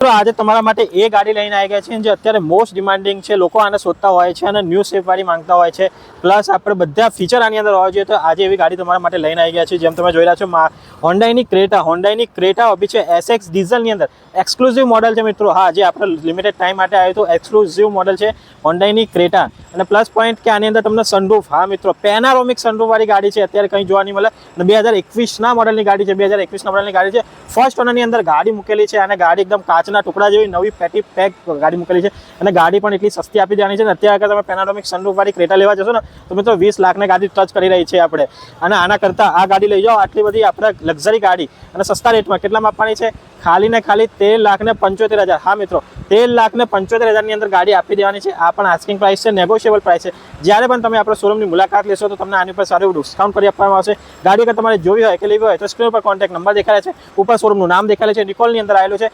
આજે તમારા માટે એ ગાડી લઈને આવી ગયા છે જે અત્યારે મોસ્ટ ડિમાન્ડિંગ છે, લોકો આને શોધતા હોય છે અને ન્યૂ શેપ વાળી માંગતા હોય છે, પ્લસ આપણે બધા ફીચર આની અંદર હોવા જોઈએ. તો આજે એવી ગાડી તમારા માટે લઈને આવી ગયા છે. જેમ તમે જોઈ રહ્યા છો, હોન્ડાઈની ક્રેટા આવી છે SX ડીઝલની અંદર. એક્સક્લુઝિવ મોડલ છે મિત્રો. હા, જે આપણે લિમિટેડ ટાઈમ માટે આવ્યું તો એક્સક્લુઝિવ મોડલ છે હોન્ડાઈની ક્રેટા. અને પ્લસ પોઈન્ટ કે આની અંદર તમને સનરૂફ, હા મિત્રો, પેનારોમિક સનરૂફ વાળી ગાડી છે. અત્યારે કંઈ જોવા નહીં મળે. અને 2021ના મોડલની ગાડી છે. 2021ના મોડલની ગાડી છે. ફર્સ્ટ ઓનરની અંદર ગાડી મૂકેલી છે અને ગાડી એકદમ કાચના ટુકડા જેવી નવી પેટી પેક ગાડી મૂકેલી છે અને ગાડી પણ એટલી સસ્તી આપી દેવાની છે ને. અત્યારે અગર તમે પેનારોમિક સનરૂફ વાળી ક્રેટા લેવા જશો ને તો મિત્રો 20 લાખની ગાડી ટચ કરી રહી છે આપણે. અને આના કરતાં આ ગાડી લઈ જાઓ, આટલી બધી આપણે લક્ઝરી ગાડી અને સસ્તા રેટમાં કેટલામાં આપવાની છે? ખાલી ને ખાલી 13,75,000. હા મિત્રો, 13,75,000ની અંદર ગાડી આપી દેવાની છે. આ પણ આસ્કિંગ પ્રાઇસ છે, નેગોશિયેબલ પ્રાઇસ છે. જ્યારે પણ તમે આપણા શોરૂમની મુલાકાત લેશો તો તમને આની પર સારું ડિસ્કાઉન્ટ કરી આપવામાં આવશે. ગાડી અગર તમારે જોવી હોય કે લેવી હોય તો સ્ક્રીન પર કોન્ટેક્ટ નંબર દેખાડે છે, ઉપર શોરૂમનું નામ દેખાડે છે, નિકોલની અંદર આવેલું છે.